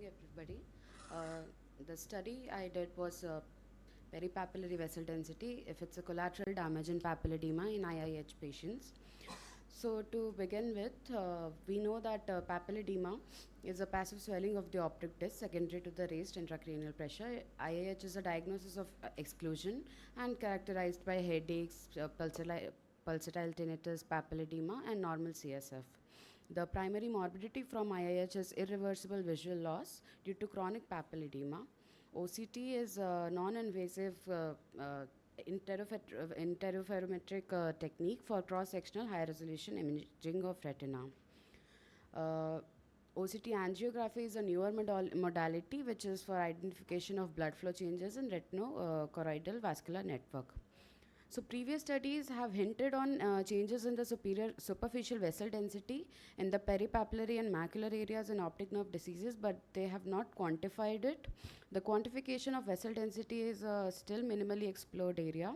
everybody. The study I did was peripapillary vessel density if it's a collateral damage in papilledema in IIH patients. So to begin with, we know that papilledema is a passive swelling of the optic disc secondary to the raised intracranial pressure. IIH is a diagnosis of exclusion and characterized by headaches, pulsatile tinnitus, papilledema, and normal CSF. The primary morbidity from IIH is irreversible visual loss due to chronic papilledema. OCT is a non-invasive interferometric technique for cross-sectional high-resolution imaging of retina. OCT angiography is a newer modality which is for identification of blood flow changes in retinochoroidal vascular network. So previous studies have hinted on changes in the superficial vessel density in the peripapillary and macular areas in optic nerve diseases, but they have not quantified it. The quantification of vessel density is still minimally explored area.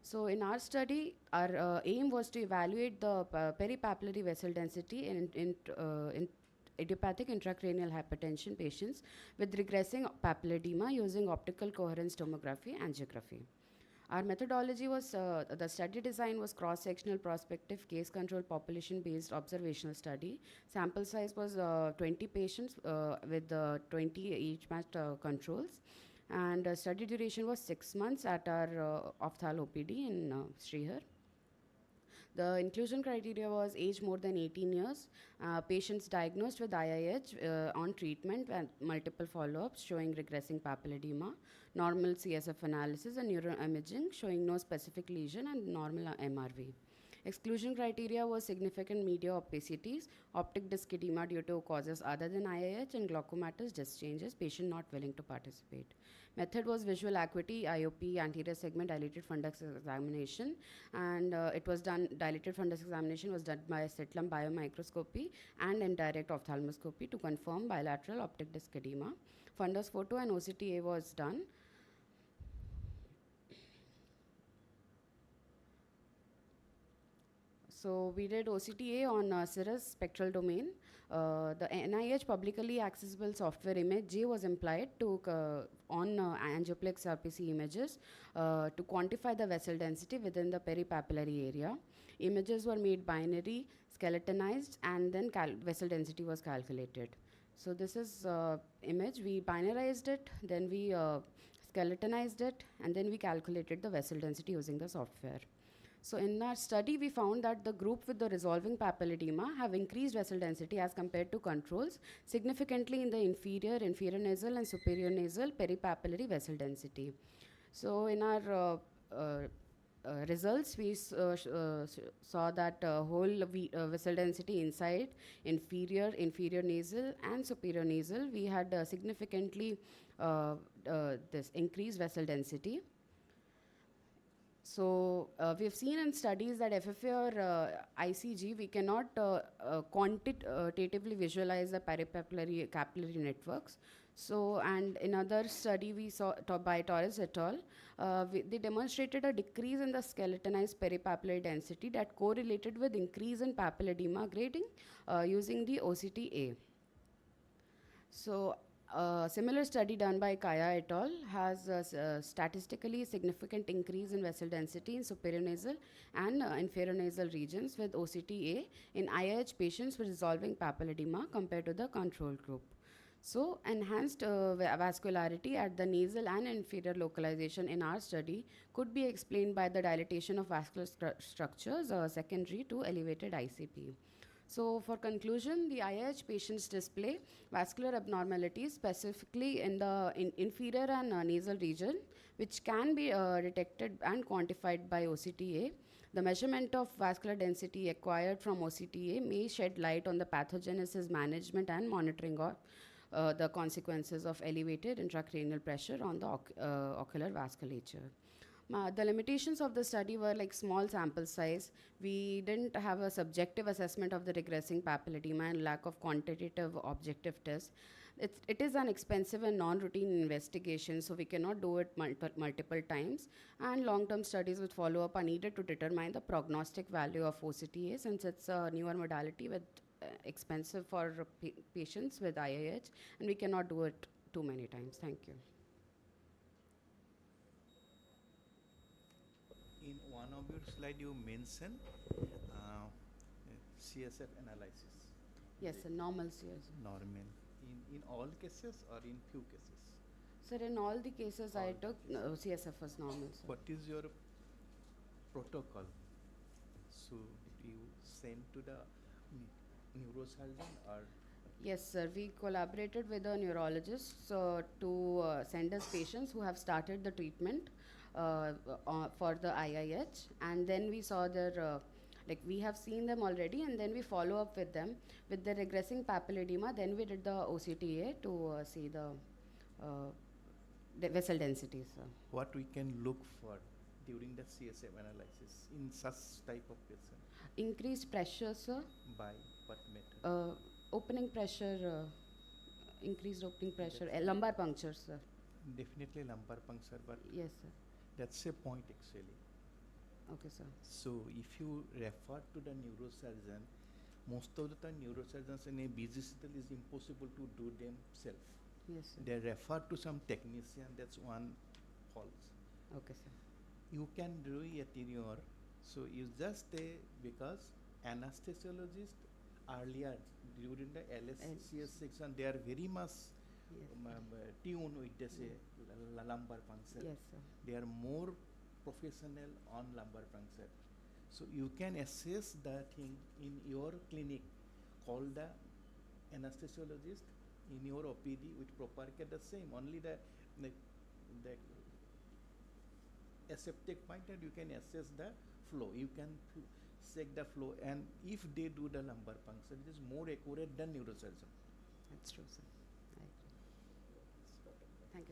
So in our study, our aim was to evaluate the peripapillary vessel density in idiopathic intracranial hypertension patients with regressing papilledema using optical coherence tomography angiography. Our methodology was, the study design was cross-sectional prospective case control population-based observational study. Sample size was 20 patients with 20 each matched controls. And study duration was 6 months at our Ophthalmology OPD in Srihar. The inclusion criteria was age more than 18 years, patients diagnosed with IIH on treatment and multiple follow-ups showing regressing papilledema, normal CSF analysis and neuroimaging showing no specific lesion and normal MRV. Exclusion criteria was significant media opacities, optic disc edema due to causes other than IIH, and glaucomatous disc changes, patient not willing to participate. Method was visual acuity, IOP, anterior segment dilated fundus examination, and it was done, dilated fundus examination was done by slit lamp biomicroscopy and indirect ophthalmoscopy to confirm bilateral optic disc edema. Fundus photo and OCTA was done. So we did OCTA on Cirrus spectral domain. The NIH publicly accessible software image J was applied to on angioplex RPC images to quantify the vessel density within the peripapillary area. Images were made binary, skeletonized, and then vessel density was calculated. So this is image. We binarized it, then we skeletonized it, and then we calculated the vessel density using the software. So in our study, we found that the group with the resolving papilledema have increased vessel density as compared to controls significantly in the inferior nasal, and superior nasal peripapillary vessel density. So in our results, we saw that whole vessel density inside inferior nasal and superior nasal, we had significantly this increased vessel density. So we have seen in studies that FFA or ICG, we cannot quantitatively visualize the peripapillary capillary networks. So, and in another study we saw by Torres et al., they demonstrated a decrease in the skeletonized peripapillary density that correlated with increase in papilledema grading using the OCTA. So, similar study done by Kaya et al. Has a statistically significant increase in vessel density in superior nasal and inferior nasal regions with OCTA in IIH patients with resolving papilledema compared to the control group. So, enhanced vascularity at the nasal and inferior localization in our study could be explained by the dilatation of vascular structures secondary to elevated ICP. So for conclusion, the IIH patients display vascular abnormalities specifically in the inferior and nasal region, which can be detected and quantified by OCTA. The measurement of vascular density acquired from OCTA may shed light on the pathogenesis management and monitoring of the consequences of elevated intracranial pressure on the ocular vasculature. The limitations of the study were like small sample size. We didn't have a subjective assessment of the regressing papilledema and lack of quantitative objective tests. It is an expensive and non-routine investigation, so we cannot do it multiple times. And long-term studies with follow-up are needed to determine the prognostic value of OCTA, since it's a newer modality with expensive for patients with IIH, and we cannot do it too many times. Thank you. In one of your slide, you mentioned CSF analysis. Yes, sir, normal CSF. Normal. In all cases or in few cases? Sir, in all the cases I All took, CSF was normal, sir. What is your protocol? So you send to the neurosurgeon or? Yes, sir. We collaborated with a neurologist to send us patients who have started the treatment for the IIH, and then we saw their like we have seen them already, and then we follow up with them with the regressing papilledema. Then we did the OCTA to see the vessel densities. What we can look for during the CSF analysis in such type of patient? Increased pressure, sir. By what method? Opening pressure, increased opening pressure, lumbar puncture, sir. Definitely lumbar puncture, but yes, sir. That's a point actually. Okay, sir. So if you refer to the neurosurgeon, most of the time neurosurgeons in a busy schedule is impossible to do themselves. Yes, sir. They refer to some technician. That's one false. Okay, sir. You can do it in your, so you just because anesthesiologist earlier during the LSCS section they are very much tuned with this lumbar puncture. Yes, sir. They are more professional on lumbar puncture. So you can assess the thing in your clinic. Call the anesthesiologist in your OPD with proper care. The same, only the aseptic point, and you can assess the flow. You can check the flow, and if they do the lumbar puncture, it is more accurate than neurosurgeon. That's true, sir.